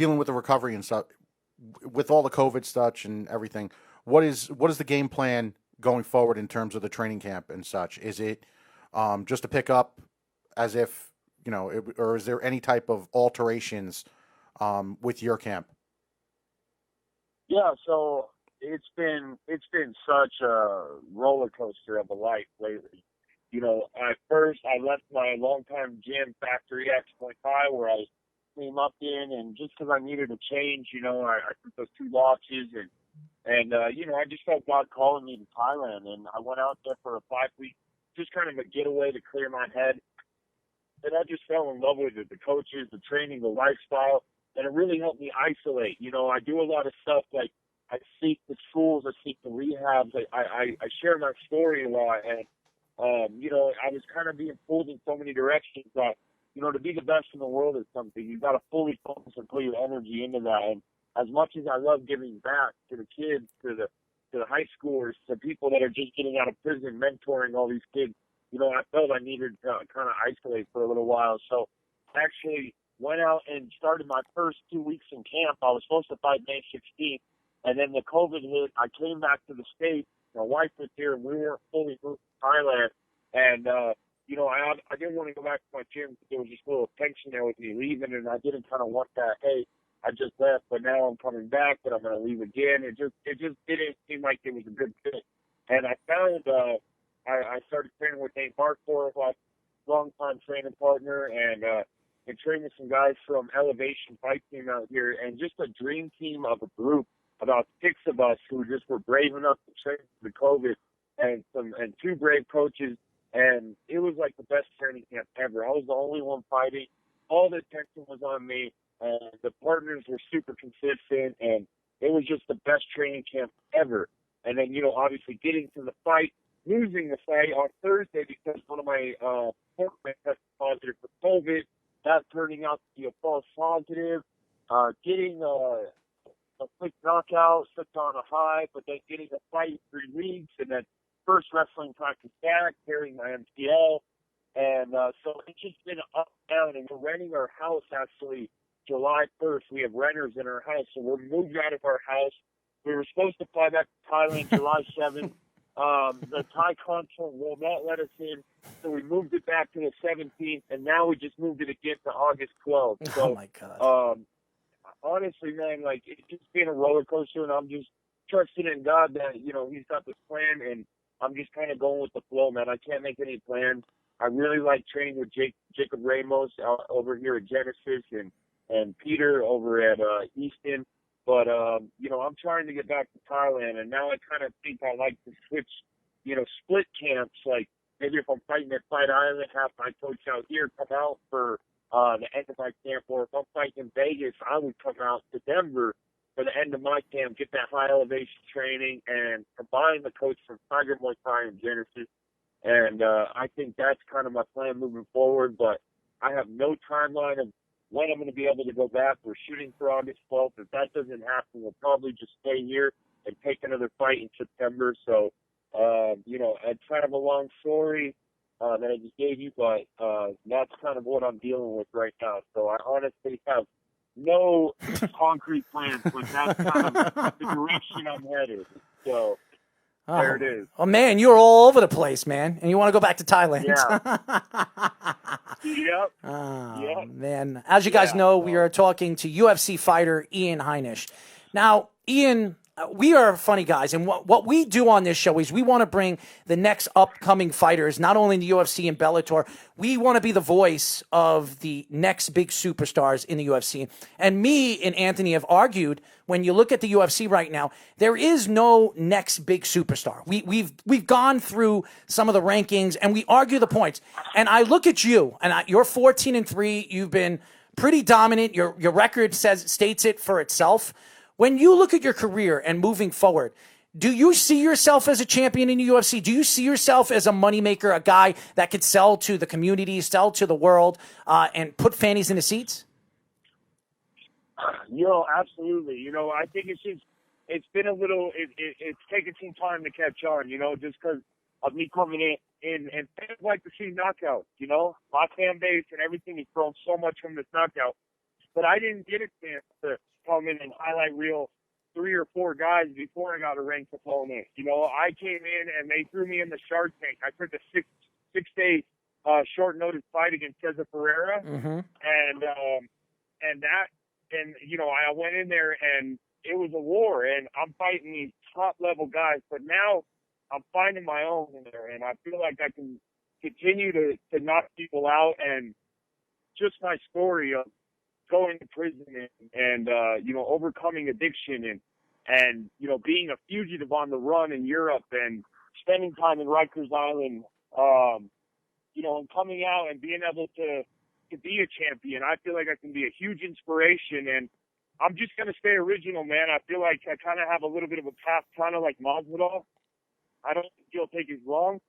dealing with the recovery and stuff, with all the COVID stuff and everything, what is the game plan going forward in terms of the training camp and such? Is it just to pick up as if, or is there any type of alterations with your camp? Yeah, so it's been such a roller coaster of a life lately. I left my longtime gym, Factory X.5, where I came up in, and just because I needed a change, I took those 2 losses, and I just felt God calling me to Thailand, and I went out there for a 5-week, just kind of a getaway to clear my head, and I just fell in love with it, the coaches, the training, the lifestyle, and it really helped me isolate. I do a lot of stuff like I seek the schools, I seek the rehabs, I share my story a lot, and I was kind of being pulled in so many directions that, to be the best in the world is something. You've got to fully focus and put your energy into that. And as much as I love giving back to the kids, to the high schoolers, to people that are just getting out of prison, mentoring all these kids, I felt I needed to kind of isolate for a little while. So I actually went out and started my first 2 weeks in camp. I was supposed to fight May 16th, and then the COVID hit. I came back to the States. My wife was here, and we weren't fully moved to Thailand. And, I didn't want to go back to my gym because there was just a little tension there with me leaving, and I didn't kind of want that, hey, I just left, but now I'm coming back, but I'm going to leave again. It just didn't seem like it was a good fit. And I found, I started training with Nate Markforth, my longtime training partner, and trained with some guys from Elevation Fight Team out here, and just a dream team of a group, about 6 of us who just were brave enough to train for the COVID, and 2 brave coaches, and it was like the best training camp ever. I was the only one fighting. All the attention was on me, and the partners were super consistent, and it was just the best training camp ever. And then, obviously getting to the fight, losing the fight on Thursday because one of my partners tested positive for COVID, that turning out to be a false positive, getting a quick knockout, slipped on a high, but then getting a fight in 3 weeks, and then first wrestling practice back, carrying my MCL. And so it's just been up and down, and we're renting our house actually July 1st. We have renters in our house, so we're moved out of our house. We were supposed to fly back to Thailand July 7th. The Thai consul will not let us in, so we moved it back to the 17th, and now we just moved it again to August 12th. So, oh, my God. Honestly, man, like, it's just been a roller coaster, and I'm just trusting in God that, He's got this plan, and I'm just kind of going with the flow, man. I can't make any plans. I really like training with Jacob Ramos over here at Genesis, and Peter over at Easton. But, I'm trying to get back to Thailand, and now I kind of think I like to switch, split camps. Like, maybe if I'm fighting at Fight Island, have my coach out here come out for the end of my camp, or if I'm fighting in Vegas, I would come out to Denver for the end of my camp, get that high elevation training, and combine the coach from Tiger Muay Thai and Genesis. And I think that's kind of my plan moving forward, but I have no timeline of when I'm going to be able to go back. We're shooting for August 12th. If that doesn't happen, we'll probably just stay here and take another fight in September. So, it's kind of a long story that I just gave you, but that's kind of what I'm dealing with right now. So I honestly have no concrete plans, but that's kind of the direction I'm headed. So there it is. Oh, man, you're all over the place, man. And you want to go back to Thailand. Yeah. Yep. Oh, man. As you guys know, we are talking to UFC fighter Ian Heinisch. Now, Ian, we are funny guys, and what we do on this show is we want to bring the next upcoming fighters, not only in the UFC and Bellator, we want to be the voice of the next big superstars in the UFC. And me and Anthony have argued, when you look at the UFC right now, there is no next big superstar. We've gone through some of the rankings, and we argue the points. And I look at you, and you're 14-3. You've been pretty dominant. Your record states it for itself. When you look at your career and moving forward, do you see yourself as a champion in the UFC? Do you see yourself as a moneymaker, a guy that could sell to the community, sell to the world, and put fannies in the seats? Absolutely. I think it's been a little, it's taken some time to catch on, just because of me coming in and fans like to see knockouts, my fan base and everything is thrown so much from this knockout. but I didn't get a chance to come in and highlight reel 3 or 4 guys before I got a ranked opponent. You know, I came in and they threw me in the Shark Tank. I took a six-day short notice fight against Cesar Ferreira, and you know, I went in there and it was a war, and I'm fighting these top level guys. But now I'm finding my own in there, and I feel like I can continue to knock people out. And just my story of going to prison and you know, overcoming addiction and you know, being a fugitive on the run in Europe and spending time in Rikers Island, you know, and coming out and being able to be a champion. I feel like I can be a huge inspiration, and I'm just going to stay original, man. I feel like I kind of have a little bit of a path, kind of like Masvidal. I don't think it'll take as long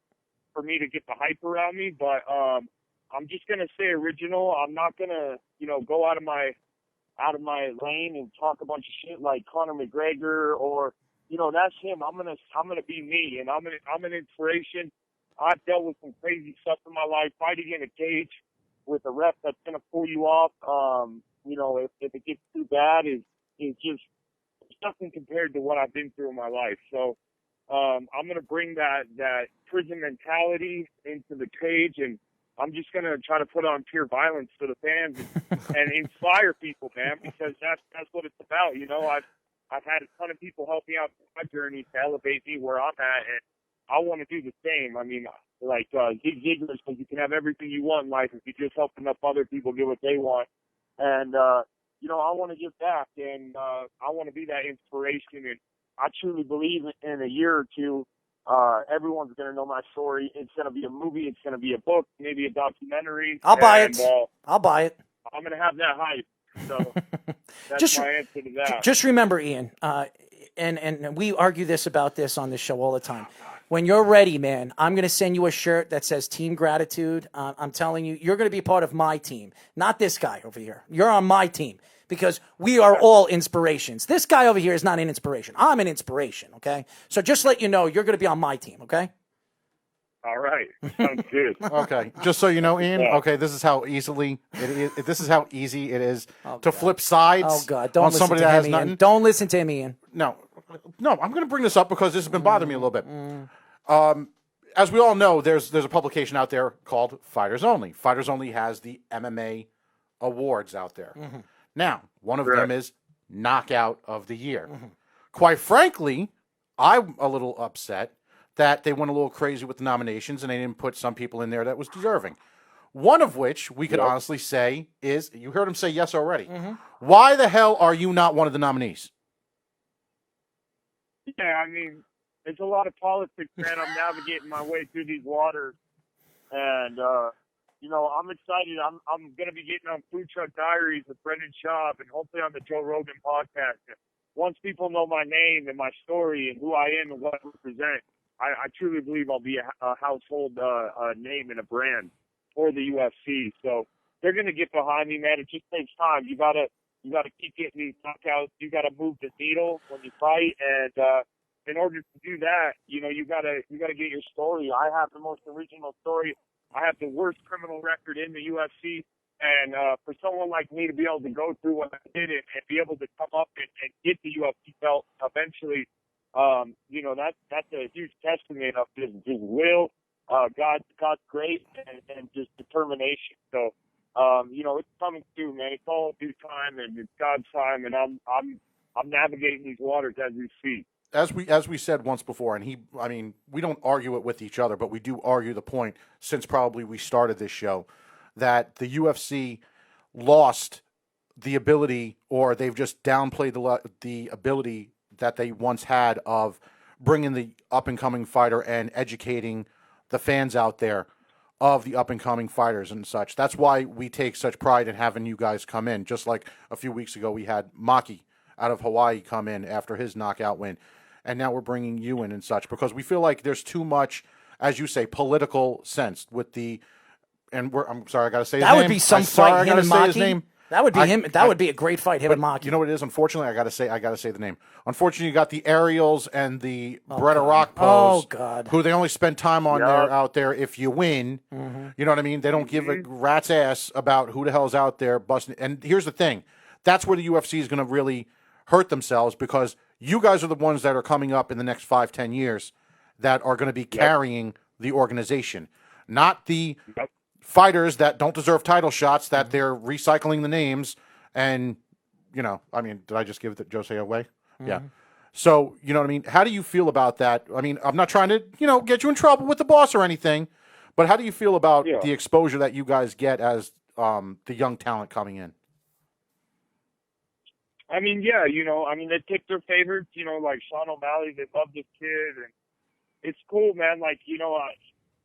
for me to get the hype around me, but I'm just going to stay original. I'm not going to, you know, go out of my lane and talk a bunch of shit like Conor McGregor or, you know, that's him. I'm going to be me, and I'm an inspiration. I've dealt with some crazy stuff in my life, fighting in a cage with a ref that's going to pull you off. You know, if it gets too bad, is just nothing compared to what I've been through in my life. So I'm going to bring that prison mentality into the cage, and I'm just going to try to put on pure violence for the fans and inspire people, man, because that's what it's about. You know, I've had a ton of people help me out in my journey to elevate me where I'm at, and I want to do the same. I mean, like Zig Ziglar says, you can have everything you want in life if you just help enough other people get what they want. And, you know, I want to give back, and I want to be that inspiration. And I truly believe in a year or two, everyone's going to know my story. It's going to be a movie. It's going to be a book, maybe a documentary. I'll buy it. I'll buy it. I'm going to have that hype. So that's my answer to that. Just remember, Ian, and we argue about this on this show all the time. When you're ready, man, I'm going to send you a shirt that says Team Gratitude. I'm telling you, you're going to be part of my team, not this guy over here. You're on my team because we are all inspirations. This guy over here is not an inspiration. I'm an inspiration, okay? So just let you know, you're going to be on my team, okay? All right. Sounds good. Okay. Just so you know, Ian, okay, this is how easy it is to flip sides on somebody that has nothing. Don't listen to him, Ian. No, I'm going to bring this up because this has been bothering me a little bit. As we all know, there's a publication out there called Fighters Only. Fighters Only has the MMA Awards out there. Mm-hmm. Now, one of them is Knockout of the Year. Mm-hmm. Quite frankly, I'm a little upset that they went a little crazy with the nominations and they didn't put some people in there that was deserving. One of which we could honestly say is, you heard him say yes already. Mm-hmm. Why the hell are you not one of the nominees? Yeah, I mean, it's a lot of politics, man. I'm navigating my way through these waters, and you know, I'm excited. I'm going to be getting on Food Truck Diaries with Brendan Schaub and hopefully on the Joe Rogan podcast. Once people know my name and my story and who I am and what I represent, I truly believe I'll be a household name and a brand for the UFC. So they're going to get behind me, man. It just takes time. You gotta keep getting these knockouts. You got to move the needle when you fight, and in order to do that, you know, you gotta get your story. I have the most original story. I have the worst criminal record in the UFC, and for someone like me to be able to go through what I did and be able to come up and get the UFC belt eventually, you know, that's a huge testament of just will, God's grace, and just determination. So, you know, it's coming through, man. It's all due time, and it's God's time, and I'm navigating these waters as we speak. As we said once before, and we don't argue it with each other, but we do argue the point since probably we started this show that the UFC lost the ability, or they've just downplayed the ability that they once had of bringing the up-and-coming fighter and educating the fans out there of the up-and-coming fighters and such. That's why we take such pride in having you guys come in. Just like a few weeks ago, we had Maki out of Hawaii come in after his knockout win. And now we're bringing you in and such because we feel like there's too much, as you say, political sense with the, and I'm sorry, I got to say his name. That would be some fight, him and Maki. That would be him. That would be a great fight, him and Maki. You know what it is? Unfortunately, I got to say the name. Unfortunately, you got the Ariels and the Beretta Rock pose. Oh God! Who they only spend time on out there if you win. Mm-hmm. You know what I mean? They don't give a rat's ass about who the hell's out there busting. And here's the thing: that's where the UFC is going to really hurt themselves, because you guys are the ones that are coming up in the next 5-10 years that are going to be carrying the organization, not the fighters that don't deserve title shots that they're recycling the names. And, you know, I mean, did I just give Jose away? Yeah. So, you know what I mean? How do you feel about that? I mean, I'm not trying to, you know, get you in trouble with the boss or anything, but how do you feel about the exposure that you guys get as the young talent coming in? I mean, yeah, you know, I mean, they pick their favorites, you know, like Sean O'Malley. They love this kid, and it's cool, man. Like, you know,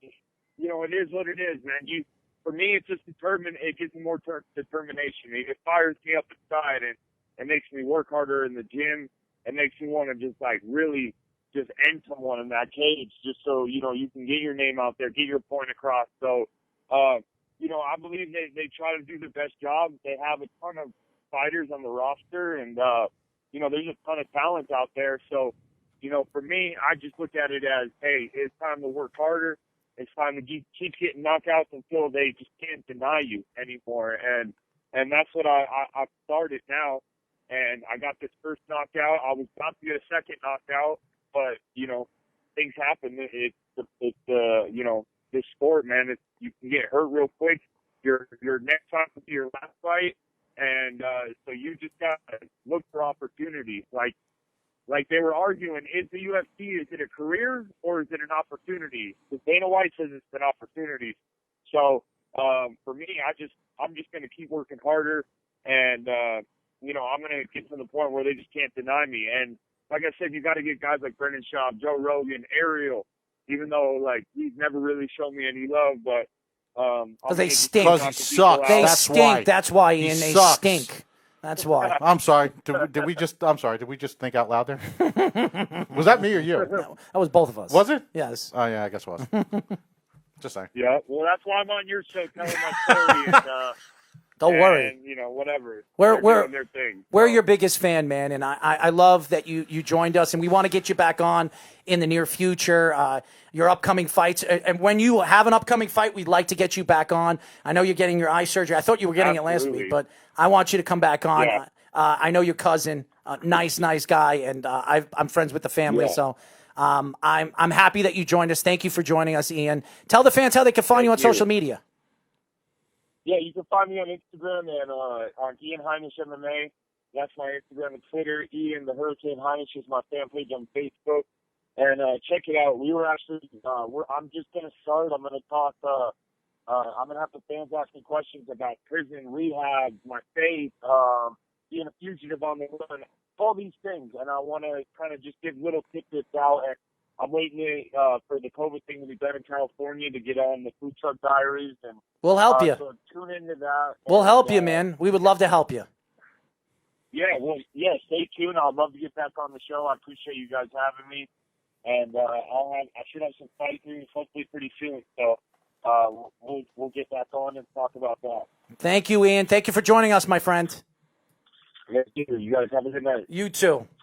it is what it is, man. For me, it's just determined. It gives me more determination. It fires me up inside, and it makes me work harder in the gym. It makes me want to just like really just end someone in that cage, just so you know you can get your name out there, get your point across. So, you know, I believe they try to do the best job. They have a ton of fighters on the roster, and you know, there's a ton of talent out there. So, you know, for me, I just look at it as, hey, it's time to work harder. It's time to keep getting knockouts until they just can't deny you anymore. And that's what I've started now. And I got this first knockout. I was about to get a second knockout, but, you know, things happen. It's you know, this sport, man, you can get hurt real quick. Your next fight will be your last fight. And so you just got to look for opportunities. Like they were arguing, is the UFC, is it a career or is it an opportunity? Because Dana White says it's an opportunity. So for me, I'm just going to keep working harder, and you know, I'm going to get to the point where they just can't deny me. And like I said, you got to get guys like Brendan Schaub, Joe Rogan, Ariel, even though like he's never really shown me any love, but they stink. Because he sucks. They That's stink. why. That's why, Ian. He They sucks. stink. That's why. I'm sorry. Did we just think out loud there? Was that me or you? That was both of us. Was it? Yes. Oh, yeah, I guess it was. Just saying. Yeah, well, that's why I'm on your show telling my story. And, don't worry. And, you know, whatever. We're doing their thing. We're your biggest fan, man, and I love that you joined us, and we want to get you back on in the near future. Your upcoming fights, and when you have an upcoming fight, we'd like to get you back on. I know you're getting your eye surgery. I thought you were getting it last week, but I want you to come back on. Yeah. I know your cousin, nice guy, and I'm friends with the family, so I'm happy that you joined us. Thank you for joining us, Ian. Tell the fans how they can find you on social media. Yeah, you can find me on Instagram and on Ian Heinisch MMA. That's my Instagram and Twitter. Ian the Hurricane Heinisch is my fan page on Facebook. And check it out. We were actually, I'm just going to start. I'm going to talk, I'm going to have the fans ask me questions about prison, rehab, my faith, being a fugitive on the run, all these things. And I want to kind of just give little tidbits out. And I'm waiting for the COVID thing to be done in California to get on the Food Truck Diaries. And we'll help you. So tune into that. We'll help you, man. We would love to help you. Yeah, well, yeah, stay tuned. I'd love to get back on the show. I appreciate you guys having me. And I should have some fight news hopefully pretty soon. So we'll get back on and talk about that. Thank you, Ian. Thank you for joining us, my friend. Thank you. You guys have a good night. You too.